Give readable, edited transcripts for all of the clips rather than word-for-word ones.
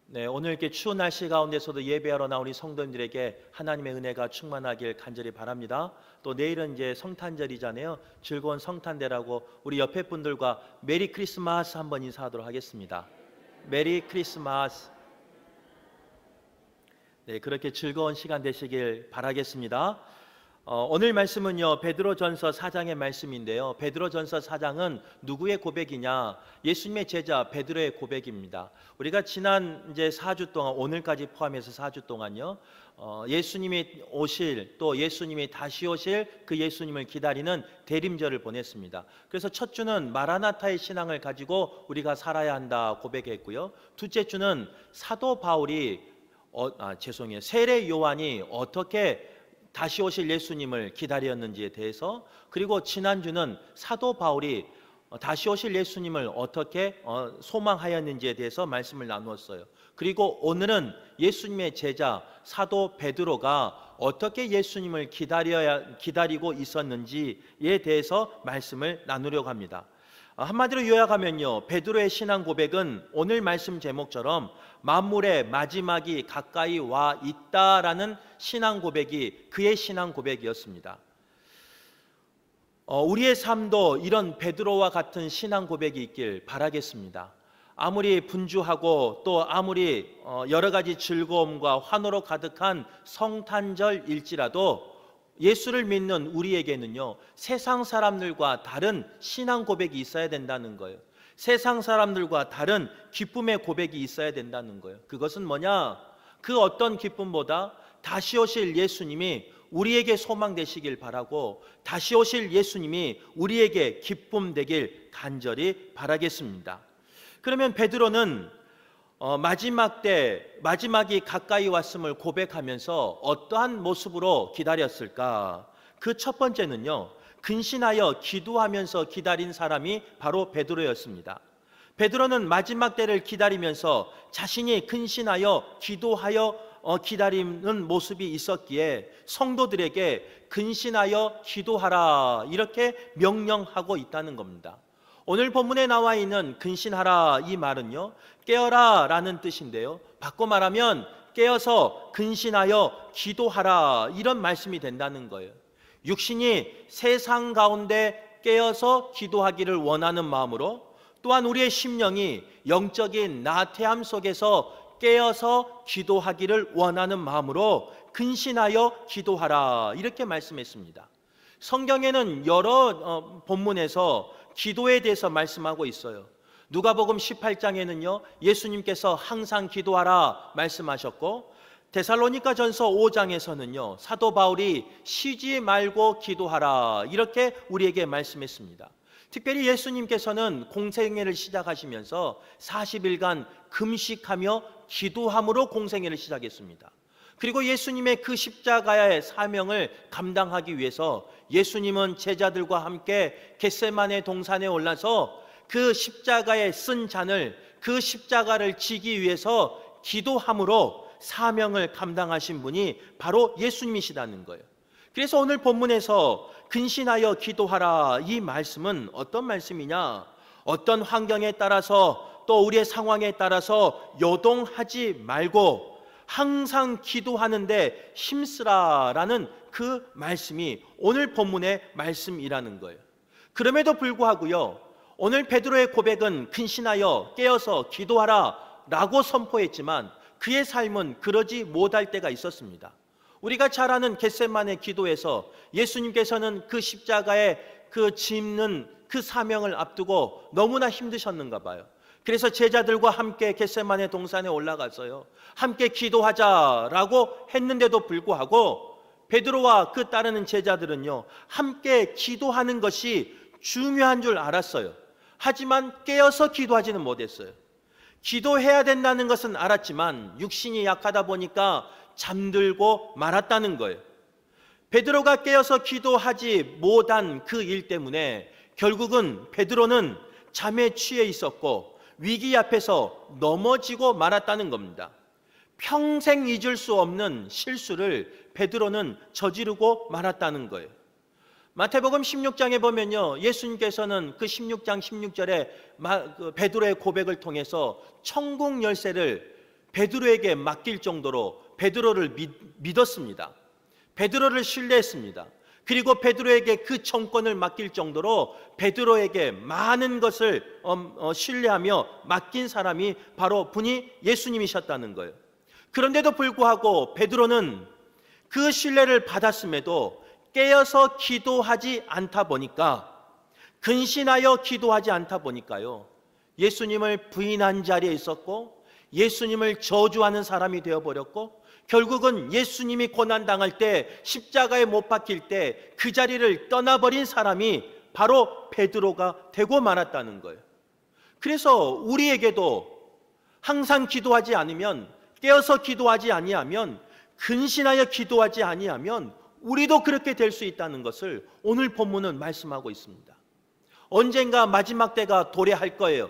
네, 오늘 이렇게 추운 날씨 가운데서도 예배하러 나온 우리 성도님들에게 하나님의 은혜가 충만하길 간절히 바랍니다. 또 내일은 이제 성탄절이잖아요. 즐거운 성탄대라고 우리 옆에 분들과 메리 크리스마스 한번 인사하도록 하겠습니다. 메리 크리스마스. 네, 그렇게 즐거운 시간 되시길 바라겠습니다. 오늘 말씀은요, 베드로전서 4장의 말씀인데요. 베드로전서 4장은 누구의 고백이냐? 예수님의 제자 베드로의 고백입니다. 우리가 지난 이제 4주 동안, 오늘까지 포함해서 4주 동안요, 예수님이 오실, 또 예수님이 다시 오실 그 예수님을 기다리는 대림절을 보냈습니다. 그래서 첫 주는 마라나타의 신앙을 가지고 우리가 살아야 한다 고백했고요. 둘째 주는 사도 바울이 세례 요한이 어떻게 다시 오실 예수님을 기다렸는지에 대해서, 그리고 지난주는 사도 바울이 다시 오실 예수님을 어떻게 소망하였는지에 대해서 말씀을 나누었어요. 그리고 오늘은 예수님의 제자 사도 베드로가 어떻게 예수님을 기다리고 있었는지에 대해서 말씀을 나누려고 합니다. 한마디로 요약하면요, 베드로의 신앙 고백은 오늘 말씀 제목처럼 만물의 마지막이 가까이 와 있다라는 신앙 고백이 그의 신앙 고백이었습니다. 우리의 삶도 이런 베드로와 같은 신앙 고백이 있길 바라겠습니다. 아무리 분주하고 또 아무리 여러 가지 즐거움과 환호로 가득한 성탄절일지라도 예수를 믿는 우리에게는요, 세상 사람들과 다른 신앙 고백이 있어야 된다는 거예요. 세상 사람들과 다른 기쁨의 고백이 있어야 된다는 거예요. 그것은 뭐냐? 그 어떤 기쁨보다 다시 오실 예수님이 우리에게 소망 되시길 바라고, 다시 오실 예수님이 우리에게 기쁨 되길 간절히 바라겠습니다. 그러면 베드로는 마지막이 가까이 왔음을 고백하면서 어떠한 모습으로 기다렸을까? 그 첫 번째는요, 근신하여 기도하면서 기다린 사람이 바로 베드로였습니다. 베드로는 마지막 때를 기다리면서 자신이 근신하여 기도하여 기다리는 모습이 있었기에 성도들에게 근신하여 기도하라 이렇게 명령하고 있다는 겁니다. 오늘 본문에 나와 있는 근신하라 이 말은요, 깨어라 라는 뜻인데요, 바꿔 말하면 깨어서 근신하여 기도하라 이런 말씀이 된다는 거예요. 육신이 세상 가운데 깨어서 기도하기를 원하는 마음으로, 또한 우리의 심령이 영적인 나태함 속에서 깨어서 기도하기를 원하는 마음으로 근신하여 기도하라 이렇게 말씀했습니다. 성경에는 여러 본문에서 기도에 대해서 말씀하고 있어요. 누가복음 18장에는요, 예수님께서 항상 기도하라 말씀하셨고, 데살로니가전서 5장에서는요, 사도 바울이 쉬지 말고 기도하라 이렇게 우리에게 말씀했습니다. 특별히 예수님께서는 공생애를 시작하시면서 40일간 금식하며 기도함으로 공생애를 시작했습니다. 그리고 예수님의 그 십자가의 사명을 감당하기 위해서 예수님은 제자들과 함께 겟세마네 동산에 올라서 그 십자가에 쓴 잔을, 그 십자가를 지기 위해서 기도함으로 사명을 감당하신 분이 바로 예수님이시다는 거예요. 그래서 오늘 본문에서 근신하여 기도하라 이 말씀은 어떤 말씀이냐? 어떤 환경에 따라서 또 우리의 상황에 따라서 요동하지 말고 항상 기도하는데 힘쓰라라는 그 말씀이 오늘 본문의 말씀이라는 거예요. 그럼에도 불구하고요, 오늘 베드로의 고백은 근신하여 깨어서 기도하라 라고 선포했지만 그의 삶은 그러지 못할 때가 있었습니다. 우리가 잘 아는 겟세마네 기도에서 예수님께서는 그 십자가에 그 짚는 그 사명을 앞두고 너무나 힘드셨는가 봐요. 그래서 제자들과 함께 겟세마네 동산에 올라가서요, 함께 기도하자라고 했는데도 불구하고 베드로와 그 따르는 제자들은요, 함께 기도하는 것이 중요한 줄 알았어요. 하지만 깨어서 기도하지는 못했어요. 기도해야 된다는 것은 알았지만 육신이 약하다 보니까 잠들고 말았다는 거예요. 베드로가 깨어서 기도하지 못한 그 일 때문에 결국은 베드로는 잠에 취해 있었고 위기 앞에서 넘어지고 말았다는 겁니다. 평생 잊을 수 없는 실수를 베드로는 저지르고 말았다는 거예요. 마태복음 16장에 보면요, 예수님께서는 그 16장 16절에 베드로의 고백을 통해서 천국 열쇠를 베드로에게 맡길 정도로 베드로를 믿었습니다. 베드로를 신뢰했습니다. 그리고 베드로에게 그 청권을 맡길 정도로 베드로에게 많은 것을 신뢰하며 맡긴 사람이 바로 분이 예수님이셨다는 거예요. 그런데도 불구하고 베드로는 그 신뢰를 받았음에도 깨어서 기도하지 않다 보니까, 근신하여 기도하지 않다 보니까요, 예수님을 부인한 자리에 있었고 예수님을 저주하는 사람이 되어버렸고, 결국은 예수님이 고난당할 때, 십자가에 못 박힐 때 그 자리를 떠나버린 사람이 바로 베드로가 되고 말았다는 거예요. 그래서 우리에게도 항상 기도하지 않으면, 깨어서 기도하지 아니하면, 근신하여 기도하지 아니하면 우리도 그렇게 될 수 있다는 것을 오늘 본문은 말씀하고 있습니다. 언젠가 마지막 때가 도래할 거예요.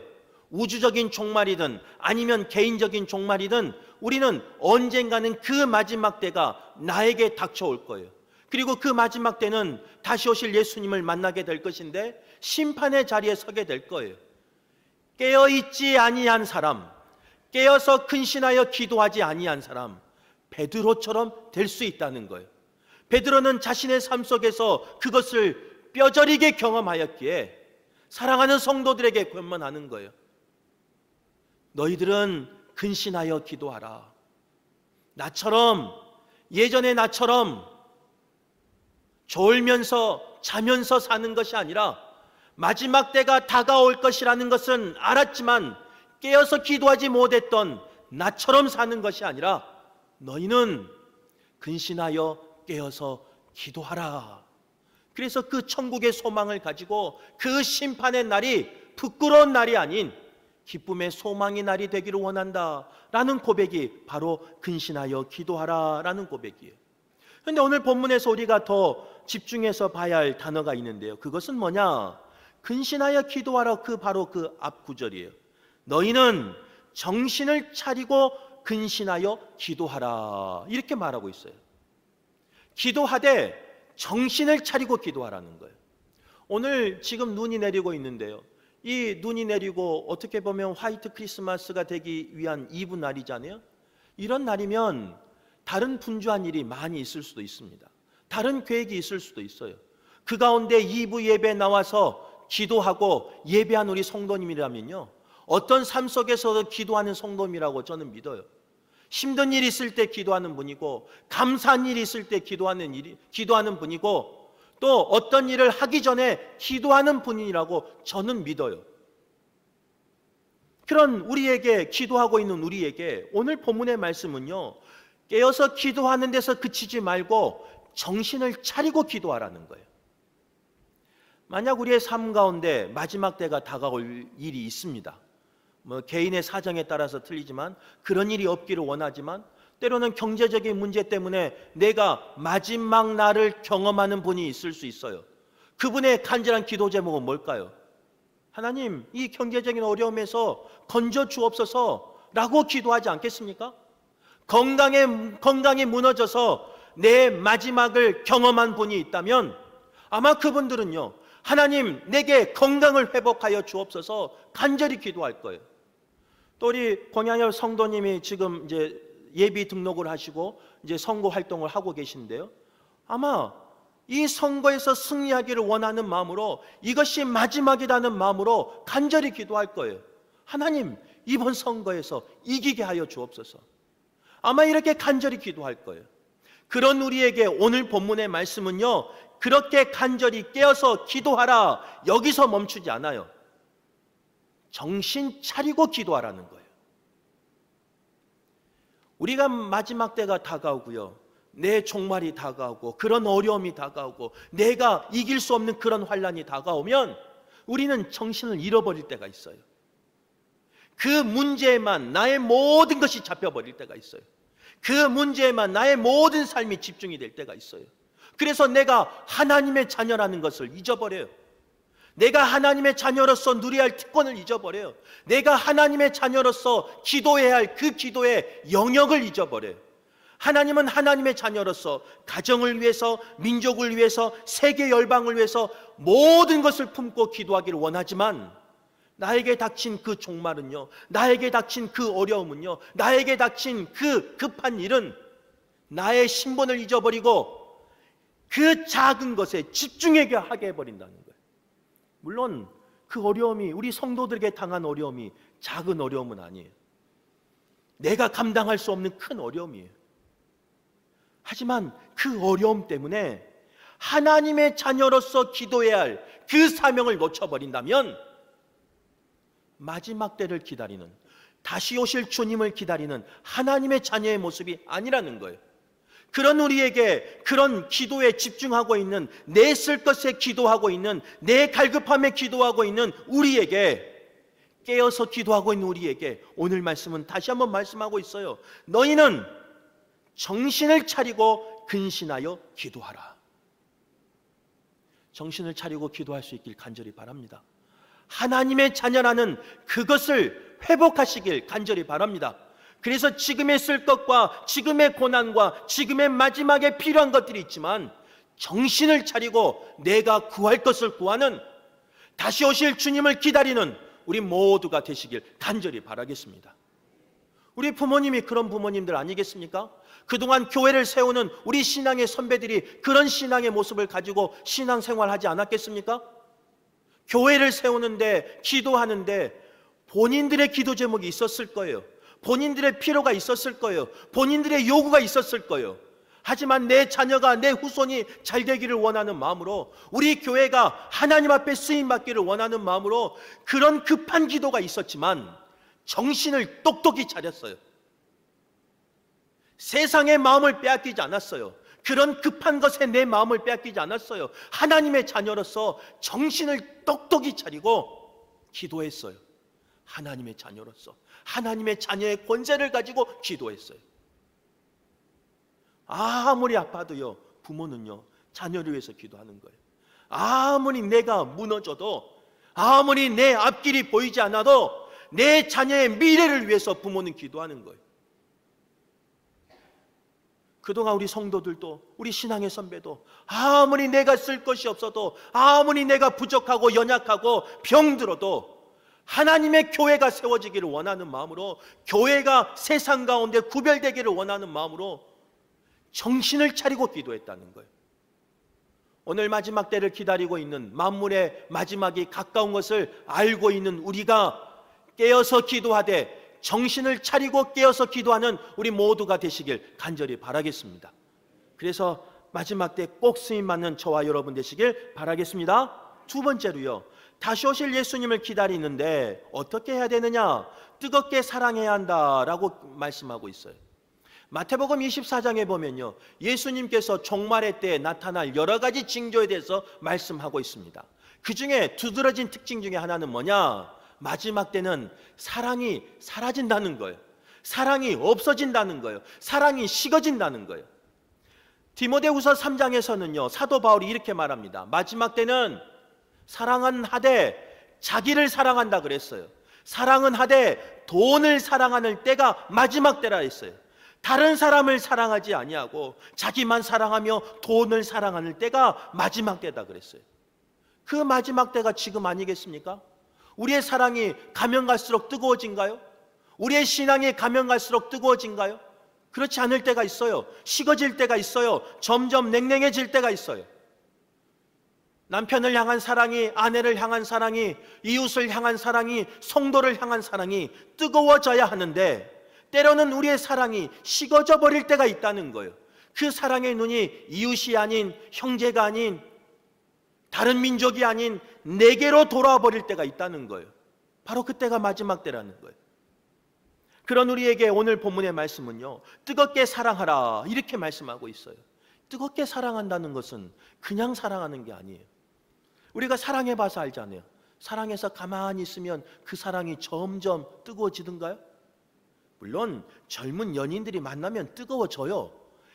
우주적인 종말이든 아니면 개인적인 종말이든 우리는 언젠가는 그 마지막 때가 나에게 닥쳐올 거예요. 그리고 그 마지막 때는 다시 오실 예수님을 만나게 될 것인데 심판의 자리에 서게 될 거예요. 깨어있지 아니한 사람, 깨어서 근신하여 기도하지 아니한 사람, 베드로처럼 될 수 있다는 거예요. 베드로는 자신의 삶 속에서 그것을 뼈저리게 경험하였기에 사랑하는 성도들에게 권면하는 거예요. 너희들은 근신하여 기도하라. 나처럼, 예전의 나처럼 졸면서 자면서 사는 것이 아니라 마지막 때가 다가올 것이라는 것은 알았지만 깨어서 기도하지 못했던 나처럼 사는 것이 아니라 너희는 근신하여 깨어서 기도하라. 그래서 그 천국의 소망을 가지고 그 심판의 날이 부끄러운 날이 아닌 기쁨의 소망의 날이 되기를 원한다 라는 고백이 바로 근신하여 기도하라 라는 고백이에요. 그런데 오늘 본문에서 우리가 더 집중해서 봐야 할 단어가 있는데요, 그것은 뭐냐? 근신하여 기도하라, 바로 그 앞 구절이에요. 너희는 정신을 차리고 근신하여 기도하라, 이렇게 말하고 있어요. 기도하되 정신을 차리고 기도하라는 거예요. 오늘 지금 눈이 내리고 있는데요, 이 눈이 내리고 어떻게 보면 화이트 크리스마스가 되기 위한 이브 날이잖아요. 이런 날이면 다른 분주한 일이 많이 있을 수도 있습니다. 다른 계획이 있을 수도 있어요. 그 가운데 이브 예배에 나와서 기도하고 예배한 우리 성도님이라면요, 어떤 삶 속에서도 기도하는 성도님이라고 저는 믿어요. 힘든 일 있을 때 기도하는 분이고, 감사한 일 있을 때 기도하는 분이고, 또 어떤 일을 하기 전에 기도하는 분이라고 저는 믿어요. 그런 우리에게, 기도하고 있는 우리에게 오늘 본문의 말씀은요, 깨어서 기도하는 데서 그치지 말고 정신을 차리고 기도하라는 거예요. 만약 우리의 삶 가운데 마지막 때가 다가올 일이 있습니다. 개인의 사정에 따라서 틀리지만 그런 일이 없기를 원하지만, 때로는 경제적인 문제 때문에 내가 마지막 날을 경험하는 분이 있을 수 있어요. 그분의 간절한 기도 제목은 뭘까요? 하나님, 이 경제적인 어려움에서 건져 주옵소서 라고 기도하지 않겠습니까? 건강이 무너져서 내 마지막을 경험한 분이 있다면 아마 그분들은요, 하나님, 내게 건강을 회복하여 주옵소서 간절히 기도할 거예요. 또 우리 공양열 성도님이 지금 이제 예비 등록을 하시고 이제 선거 활동을 하고 계신데요, 아마 이 선거에서 승리하기를 원하는 마음으로, 이것이 마지막이라는 마음으로 간절히 기도할 거예요. 하나님, 이번 선거에서 이기게 하여 주옵소서. 아마 이렇게 간절히 기도할 거예요. 그런 우리에게 오늘 본문의 말씀은요, 그렇게 간절히 깨어서 기도하라, 여기서 멈추지 않아요. 정신 차리고 기도하라는 거예요. 우리가 마지막 때가 다가오고요, 내 종말이 다가오고 그런 어려움이 다가오고 내가 이길 수 없는 그런 환난이 다가오면 우리는 정신을 잃어버릴 때가 있어요. 그 문제에만 나의 모든 것이 잡혀버릴 때가 있어요. 그 문제에만 나의 모든 삶이 집중이 될 때가 있어요. 그래서 내가 하나님의 자녀라는 것을 잊어버려요. 내가 하나님의 자녀로서 누려야 할 특권을 잊어버려요. 내가 하나님의 자녀로서 기도해야 할 그 기도의 영역을 잊어버려요. 하나님은 하나님의 자녀로서 가정을 위해서, 민족을 위해서, 세계 열방을 위해서 모든 것을 품고 기도하기를 원하지만, 나에게 닥친 그 종말은요, 나에게 닥친 그 어려움은요, 나에게 닥친 그 급한 일은 나의 신분을 잊어버리고 그 작은 것에 집중하게 해버린다는 거예요. 물론 그 어려움이, 우리 성도들에게 당한 어려움이 작은 어려움은 아니에요. 내가 감당할 수 없는 큰 어려움이에요. 하지만 그 어려움 때문에 하나님의 자녀로서 기도해야 할 그 사명을 놓쳐버린다면 마지막 때를 기다리는, 다시 오실 주님을 기다리는 하나님의 자녀의 모습이 아니라는 거예요. 그런 우리에게, 그런 기도에 집중하고 있는, 내 쓸 것에 기도하고 있는, 내 갈급함에 기도하고 있는 우리에게, 깨어서 기도하고 있는 우리에게 오늘 말씀은 다시 한번 말씀하고 있어요. 너희는 정신을 차리고 근신하여 기도하라. 정신을 차리고 기도할 수 있길 간절히 바랍니다. 하나님의 자녀라는 그것을 회복하시길 간절히 바랍니다. 그래서 지금에 쓸 것과 지금의 고난과 지금의 마지막에 필요한 것들이 있지만 정신을 차리고 내가 구할 것을 구하는, 다시 오실 주님을 기다리는 우리 모두가 되시길 간절히 바라겠습니다. 우리 부모님이 그런 부모님들 아니겠습니까? 그동안 교회를 세우는 우리 신앙의 선배들이 그런 신앙의 모습을 가지고 신앙생활하지 않았겠습니까? 교회를 세우는데, 기도하는데 본인들의 기도 제목이 있었을 거예요. 본인들의 필요가 있었을 거예요. 본인들의 요구가 있었을 거예요. 하지만 내 자녀가, 내 후손이 잘 되기를 원하는 마음으로, 우리 교회가 하나님 앞에 쓰임받기를 원하는 마음으로 그런 급한 기도가 있었지만 정신을 똑똑히 차렸어요. 세상의 마음을 빼앗기지 않았어요. 그런 급한 것에 내 마음을 빼앗기지 않았어요. 하나님의 자녀로서 정신을 똑똑히 차리고 기도했어요. 하나님의 자녀로서, 하나님의 자녀의 권세를 가지고 기도했어요. 아무리 아파도요, 부모는요, 자녀를 위해서 기도하는 거예요. 아무리 내가 무너져도, 아무리 내 앞길이 보이지 않아도 내 자녀의 미래를 위해서 부모는 기도하는 거예요. 그동안 우리 성도들도, 우리 신앙의 선배도 아무리 내가 쓸 것이 없어도, 아무리 내가 부족하고 연약하고 병들어도 하나님의 교회가 세워지기를 원하는 마음으로, 교회가 세상 가운데 구별되기를 원하는 마음으로 정신을 차리고 기도했다는 거예요. 오늘 마지막 때를 기다리고 있는, 만물의 마지막이 가까운 것을 알고 있는 우리가 깨어서 기도하되 정신을 차리고 깨어서 기도하는 우리 모두가 되시길 간절히 바라겠습니다. 그래서 마지막 때 꼭 쓰임받는 저와 여러분 되시길 바라겠습니다. 두 번째로요, 다시 오실 예수님을 기다리는데 어떻게 해야 되느냐? 뜨겁게 사랑해야 한다라고 말씀하고 있어요. 마태복음 24장에 보면요, 예수님께서 종말의 때에 나타날 여러 가지 징조에 대해서 말씀하고 있습니다. 그 중에 두드러진 특징 중에 하나는 뭐냐? 마지막 때는 사랑이 사라진다는 거예요. 사랑이 없어진다는 거예요. 사랑이 식어진다는 거예요. 디모데후서 3장에서는요, 사도 바울이 이렇게 말합니다. 마지막 때는 사랑은 하되 자기를 사랑한다 그랬어요. 사랑은 하되 돈을 사랑하는 때가 마지막 때라 했어요. 다른 사람을 사랑하지 아니하고 자기만 사랑하며 돈을 사랑하는 때가 마지막 때다 그랬어요. 그 마지막 때가 지금 아니겠습니까? 우리의 사랑이 가면 갈수록 뜨거워진가요? 우리의 신앙이 가면 갈수록 뜨거워진가요? 그렇지 않을 때가 있어요. 식어질 때가 있어요. 점점 냉랭해질 때가 있어요. 남편을 향한 사랑이, 아내를 향한 사랑이, 이웃을 향한 사랑이, 성도를 향한 사랑이 뜨거워져야 하는데 때로는 우리의 사랑이 식어져 버릴 때가 있다는 거예요. 그 사랑의 눈이 이웃이 아닌, 형제가 아닌, 다른 민족이 아닌 내게로 돌아와 버릴 때가 있다는 거예요. 바로 그때가 마지막 때라는 거예요. 그런 우리에게 오늘 본문의 말씀은요, 뜨겁게 사랑하라 이렇게 말씀하고 있어요. 뜨겁게 사랑한다는 것은 그냥 사랑하는 게 아니에요. 우리가 사랑해봐서 알잖아요. 사랑해서 가만히 있으면 그 사랑이 점점 뜨거워지던가요? 물론 젊은 연인들이 만나면 뜨거워져요.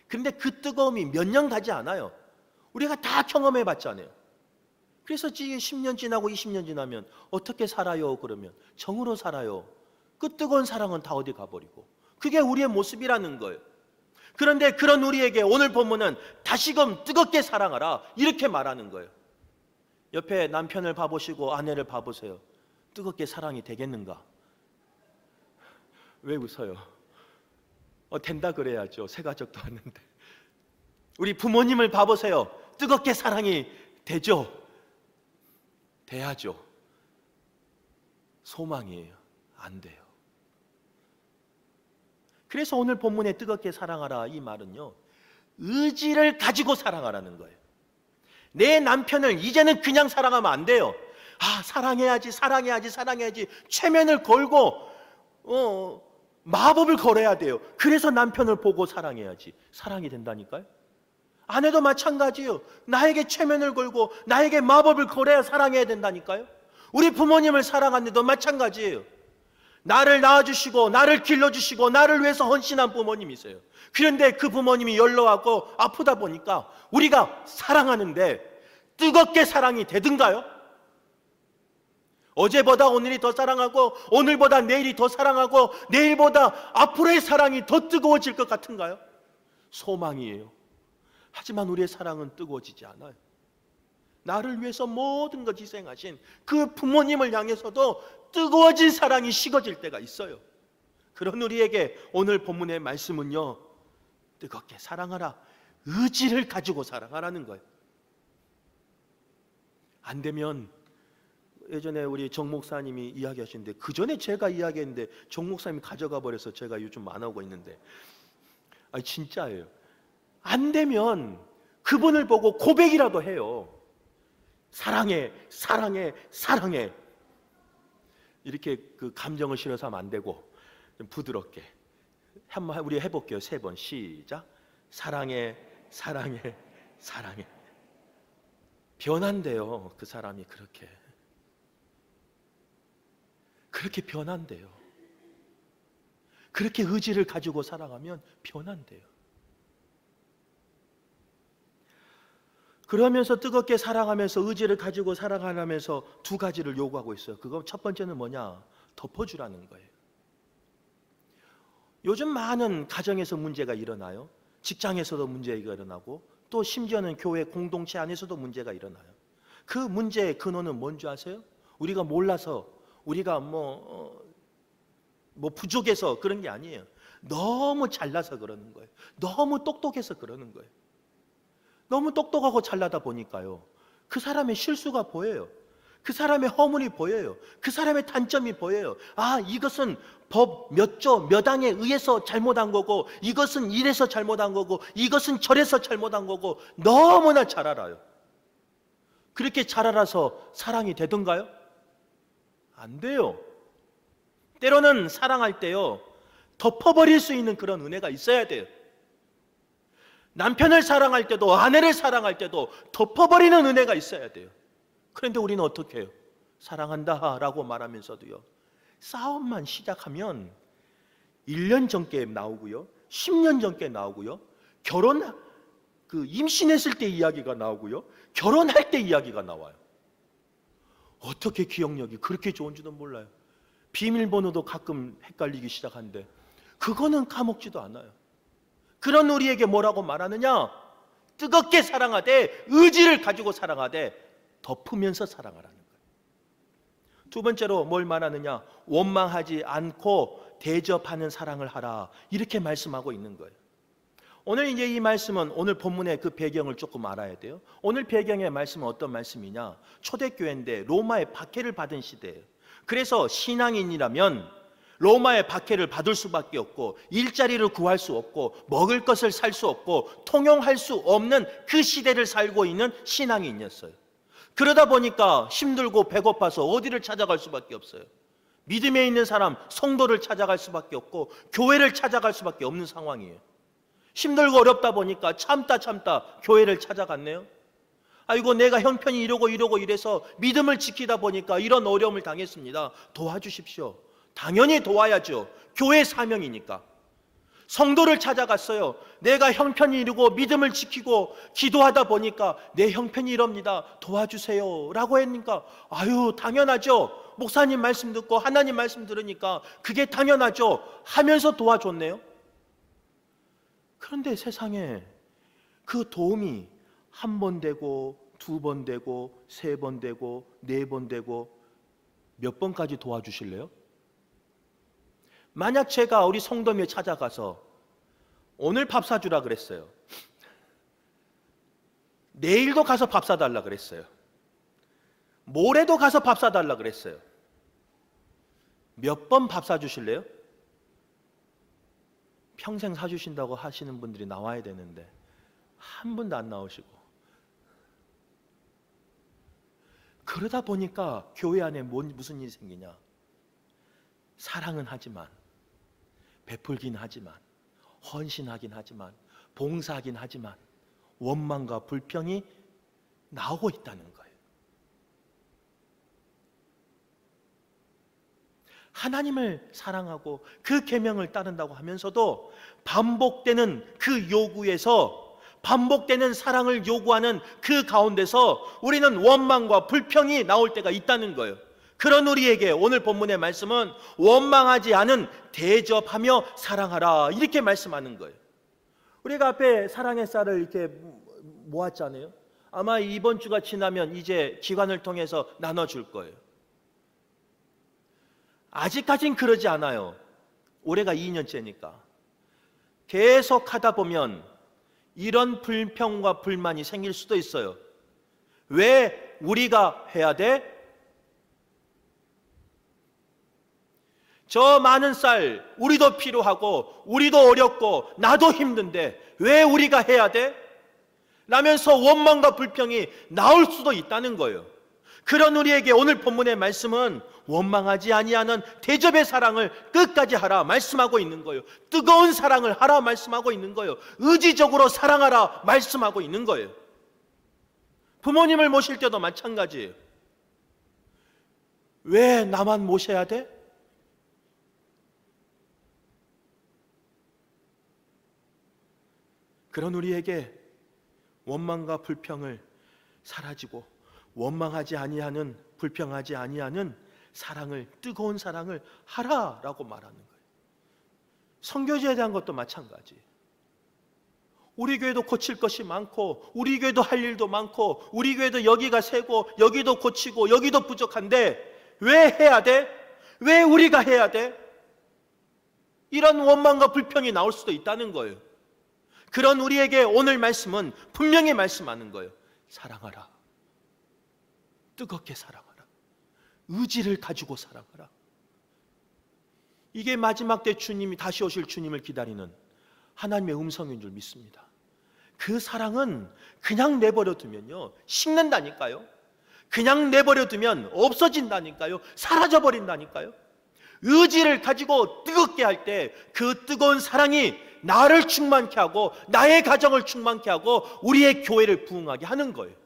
그런데 그 뜨거움이 몇 년 가지 않아요. 우리가 다 경험해봤잖아요. 그래서 10년 지나고 20년 지나면 어떻게 살아요? 그러면 정으로 살아요. 그 뜨거운 사랑은 다 어디 가버리고, 그게 우리의 모습이라는 거예요. 그런데 그런 우리에게 오늘 본문은 다시금 뜨겁게 사랑하라 이렇게 말하는 거예요. 옆에 남편을 봐보시고 아내를 봐보세요. 뜨겁게 사랑이 되겠는가? 왜 웃어요? 된다 그래야죠. 새 가족도 왔는데. 우리 부모님을 봐보세요. 뜨겁게 사랑이 되죠? 돼야죠. 소망이에요. 안 돼요. 그래서 오늘 본문에 뜨겁게 사랑하라 이 말은요, 의지를 가지고 사랑하라는 거예요. 내 남편을 이제는 그냥 사랑하면 안 돼요. 사랑해야지, 사랑해야지, 사랑해야지 최면을 걸고 마법을 걸어야 돼요. 그래서 남편을 보고 사랑해야지 사랑이 된다니까요. 아내도 마찬가지예요. 나에게 최면을 걸고 나에게 마법을 걸어야 사랑해야 된다니까요. 우리 부모님을 사랑하는데도 마찬가지예요. 나를 낳아주시고 나를 길러주시고 나를 위해서 헌신한 부모님이세요. 그런데 그 부모님이 연로하고 아프다 보니까 우리가 사랑하는데 뜨겁게 사랑이 되든가요? 어제보다 오늘이 더 사랑하고 오늘보다 내일이 더 사랑하고 내일보다 앞으로의 사랑이 더 뜨거워질 것 같은가요? 소망이에요. 하지만 우리의 사랑은 뜨거워지지 않아요. 나를 위해서 모든 것 희생하신 그 부모님을 향해서도 뜨거워진 사랑이 식어질 때가 있어요. 그런 우리에게 오늘 본문의 말씀은요, 뜨겁게 사랑하라, 의지를 가지고 사랑하라는 거예요. 안 되면 예전에 우리 정 목사님이 이야기하시는데, 그 전에 제가 이야기했는데 정 목사님이 가져가 버려서 제가 요즘 안 하고 있는데, 진짜예요. 안 되면 그분을 보고 고백이라도 해요. 사랑해, 사랑해, 사랑해. 이렇게 그 감정을 실어서 하면 안 되고 좀 부드럽게 한번 우리 해볼게요. 3번 시작. 사랑해, 사랑해, 사랑해. 변한대요. 그 사람이 그렇게 변한대요. 그렇게 의지를 가지고 살아가면 변한대요. 그러면서 뜨겁게 사랑하면서 의지를 가지고 살아가면서 두 가지를 요구하고 있어요. 그거 첫 번째는 뭐냐? 덮어주라는 거예요. 요즘 많은 가정에서 문제가 일어나요. 직장에서도 문제가 일어나고 또 심지어는 교회 공동체 안에서도 문제가 일어나요. 그 문제의 근원은 뭔지 아세요? 우리가 몰라서, 우리가 뭐 부족해서 그런 게 아니에요. 너무 잘나서 그러는 거예요. 너무 똑똑해서 그러는 거예요. 너무 똑똑하고 잘나다 보니까요, 그 사람의 실수가 보여요. 그 사람의 허물이 보여요. 그 사람의 단점이 보여요. 이것은 법 몇 조 몇 항에 의해서 잘못한 거고, 이것은 이래서 잘못한 거고, 이것은 저래서 잘못한 거고, 너무나 잘 알아요. 그렇게 잘 알아서 사랑이 되던가요? 안 돼요. 때로는 사랑할 때요, 덮어버릴 수 있는 그런 은혜가 있어야 돼요. 남편을 사랑할 때도 아내를 사랑할 때도 덮어버리는 은혜가 있어야 돼요. 그런데 우리는 어떻게 해요? 사랑한다 라고 말하면서도요, 싸움만 시작하면 1년 전께 나오고요, 10년 전께 나오고요, 임신했을 때 이야기가 나오고요, 결혼할 때 이야기가 나와요. 어떻게 기억력이 그렇게 좋은지도 몰라요. 비밀번호도 가끔 헷갈리기 시작하는데 그거는 까먹지도 않아요. 그런 우리에게 뭐라고 말하느냐? 뜨겁게 사랑하되, 의지를 가지고 사랑하되, 덮으면서 사랑하라는 거예요. 두 번째로 뭘 말하느냐? 원망하지 않고 대접하는 사랑을 하라, 이렇게 말씀하고 있는 거예요. 오늘 이제 이 말씀은 오늘 본문의 그 배경을 조금 알아야 돼요. 오늘 배경의 말씀은 어떤 말씀이냐? 초대교회인데 로마의 박해를 받은 시대예요. 그래서 신앙인이라면 로마의 박해를 받을 수밖에 없고, 일자리를 구할 수 없고, 먹을 것을 살 수 없고, 통용할 수 없는 그 시대를 살고 있는 신앙인이었어요. 그러다 보니까 힘들고 배고파서 어디를 찾아갈 수밖에 없어요. 믿음에 있는 사람, 성도를 찾아갈 수밖에 없고, 교회를 찾아갈 수밖에 없는 상황이에요. 힘들고 어렵다 보니까 참다 교회를 찾아갔네요. 아이고, 내가 형편이 이러고 이래서 믿음을 지키다 보니까 이런 어려움을 당했습니다. 도와주십시오. 당연히 도와야죠. 교회 사명이니까. 성도를 찾아갔어요. 내가 형편이 이르고 믿음을 지키고 기도하다 보니까 내 형편이 이럽니다. 도와주세요 라고 했으니까 당연하죠. 목사님 말씀 듣고 하나님 말씀 들으니까 그게 당연하죠 하면서 도와줬네요. 그런데 세상에 그 도움이 한 번 되고, 두 번 되고, 세 번 되고, 네 번 되고, 몇 번까지 도와주실래요? 만약 제가 우리 성도님에 찾아가서 오늘 밥 사주라 그랬어요. 내일도 가서 밥 사달라 그랬어요. 모레도 가서 밥 사달라 그랬어요. 몇 번 밥 사주실래요? 평생 사주신다고 하시는 분들이 나와야 되는데 한 분도 안 나오시고, 그러다 보니까 교회 안에 무슨 일이 생기냐? 사랑은 하지만, 베풀긴 하지만, 헌신하긴 하지만, 봉사하긴 하지만 원망과 불평이 나오고 있다는 거예요. 하나님을 사랑하고 그 계명을 따른다고 하면서도 반복되는 그 요구에서, 반복되는 사랑을 요구하는 그 가운데서 우리는 원망과 불평이 나올 때가 있다는 거예요. 그런 우리에게 오늘 본문의 말씀은 원망하지 않은 대접하며 사랑하라, 이렇게 말씀하는 거예요. 우리가 앞에 사랑의 쌀을 이렇게 모았잖아요. 아마 이번 주가 지나면 이제 기관을 통해서 나눠줄 거예요. 아직까진 그러지 않아요. 올해가 2년째니까. 계속 하다 보면 이런 불평과 불만이 생길 수도 있어요. 왜 우리가 해야 돼? 저 많은 쌀 우리도 필요하고 우리도 어렵고 나도 힘든데 왜 우리가 해야 돼? 라면서 원망과 불평이 나올 수도 있다는 거예요. 그런 우리에게 오늘 본문의 말씀은 원망하지 아니하는 대접의 사랑을 끝까지 하라 말씀하고 있는 거예요. 뜨거운 사랑을 하라 말씀하고 있는 거예요. 의지적으로 사랑하라 말씀하고 있는 거예요. 부모님을 모실 때도 마찬가지예요. 왜 나만 모셔야 돼? 그런 우리에게 원망과 불평을 사라지고 원망하지 아니하는, 불평하지 아니하는 사랑을, 뜨거운 사랑을 하라라고 말하는 거예요. 선교지에 대한 것도 마찬가지예요. 우리 교회도 고칠 것이 많고 우리 교회도 할 일도 많고 우리 교회도 여기가 새고 여기도 고치고 여기도 부족한데 왜 해야 돼? 왜 우리가 해야 돼? 이런 원망과 불평이 나올 수도 있다는 거예요. 그런 우리에게 오늘 말씀은 분명히 말씀하는 거예요. 사랑하라. 뜨겁게 사랑하라. 의지를 가지고 사랑하라. 이게 마지막 때 주님이 다시 오실 주님을 기다리는 하나님의 음성인 줄 믿습니다. 그 사랑은 그냥 내버려 두면요 식는다니까요. 그냥 내버려 두면 없어진다니까요. 사라져 버린다니까요. 의지를 가지고 뜨겁게 할 때 그 뜨거운 사랑이 나를 충만케 하고 나의 가정을 충만케 하고 우리의 교회를 부흥하게 하는 거예요.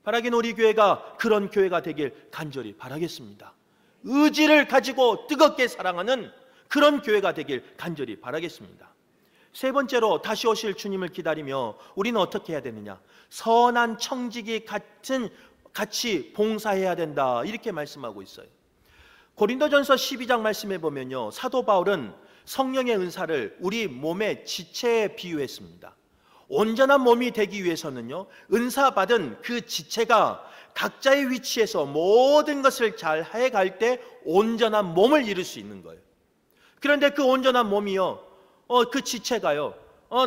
바라긴 우리 교회가 그런 교회가 되길 간절히 바라겠습니다. 의지를 가지고 뜨겁게 사랑하는 그런 교회가 되길 간절히 바라겠습니다. 세 번째로 다시 오실 주님을 기다리며 우리는 어떻게 해야 되느냐? 선한 청지기 같이 봉사해야 된다, 이렇게 말씀하고 있어요. 고린도전서 12장 말씀해 보면요, 사도 바울은 성령의 은사를 우리 몸의 지체에 비유했습니다. 온전한 몸이 되기 위해서는요, 은사 받은 그 지체가 각자의 위치에서 모든 것을 잘 해갈 때 온전한 몸을 이룰 수 있는 거예요. 그런데 그 온전한 몸이요, 그 지체가요,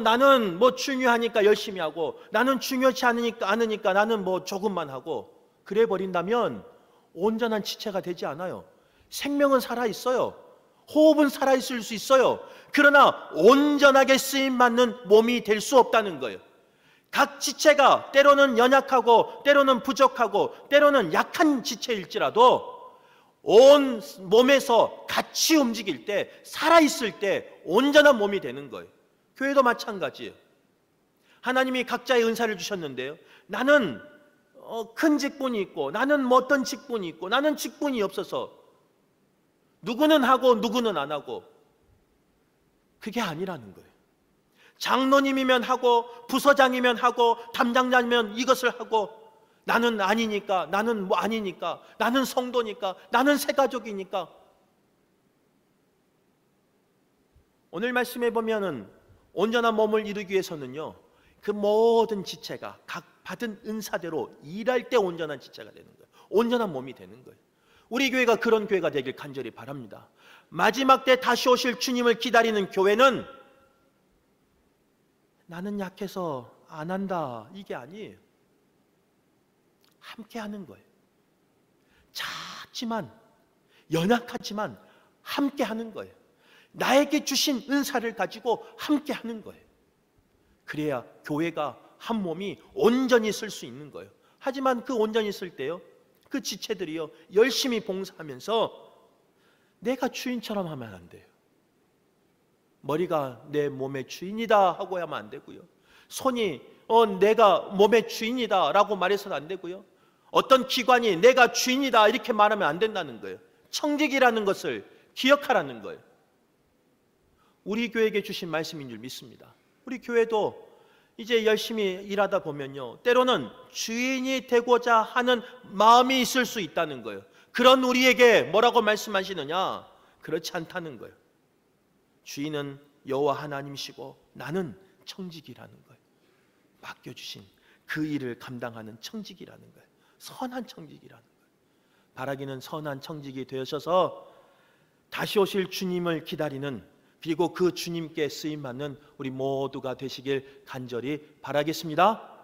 나는 뭐 중요하니까 열심히 하고 나는 중요치 않으니까 나는 뭐 조금만 하고 그래 버린다면 온전한 지체가 되지 않아요. 생명은 살아있어요. 호흡은 살아있을 수 있어요. 그러나 온전하게 쓰임받는 몸이 될 수 없다는 거예요. 각 지체가 때로는 연약하고 때로는 부족하고 때로는 약한 지체일지라도 온 몸에서 같이 움직일 때, 살아있을 때 온전한 몸이 되는 거예요. 교회도 마찬가지예요. 하나님이 각자의 은사를 주셨는데요, 나는 큰 직분이 있고 나는 뭐 어떤 직분이 있고 나는 직분이 없어서 누구는 하고 누구는 안 하고, 그게 아니라는 거예요. 장로님이면 하고 부서장이면 하고 담당자면 이것을 하고, 나는 아니니까, 나는 뭐 아니니까, 나는 성도니까, 나는 새가족이니까. 오늘 말씀해 보면은 온전한 몸을 이루기 위해서는요, 그 모든 지체가 각 받은 은사대로 일할 때 온전한 지체가 되는 거예요. 온전한 몸이 되는 거예요. 우리 교회가 그런 교회가 되길 간절히 바랍니다. 마지막 때 다시 오실 주님을 기다리는 교회는 나는 약해서 안 한다 이게 아니에요. 함께 하는 거예요. 작지만 연약하지만 함께 하는 거예요. 나에게 주신 은사를 가지고 함께 하는 거예요. 그래야 교회가 한 몸이 온전히 쓸 수 있는 거예요. 하지만 그 온전히 쓸 때요, 그 지체들이요 열심히 봉사하면서 내가 주인처럼 하면 안 돼요. 머리가 내 몸의 주인이다 하고 하면 안 되고요. 손이 내가 몸의 주인이다 라고 말해서는 안 되고요. 어떤 기관이 내가 주인이다 이렇게 말하면 안 된다는 거예요. 청직이라는 것을 기억하라는 거예요. 우리 교회에게 주신 말씀인 줄 믿습니다. 우리 교회도 이제 열심히 일하다 보면요, 때로는 주인이 되고자 하는 마음이 있을 수 있다는 거예요. 그런 우리에게 뭐라고 말씀하시느냐? 그렇지 않다는 거예요. 주인은 여호와 하나님이시고 나는 청직이라는 거예요. 맡겨주신 그 일을 감당하는 청직이라는 거예요. 선한 청직이라는 거예요. 바라기는 선한 청직이 되셔서 다시 오실 주님을 기다리는, 그리고 그 주님께 쓰임받는 우리 모두가 되시길 간절히 바라겠습니다.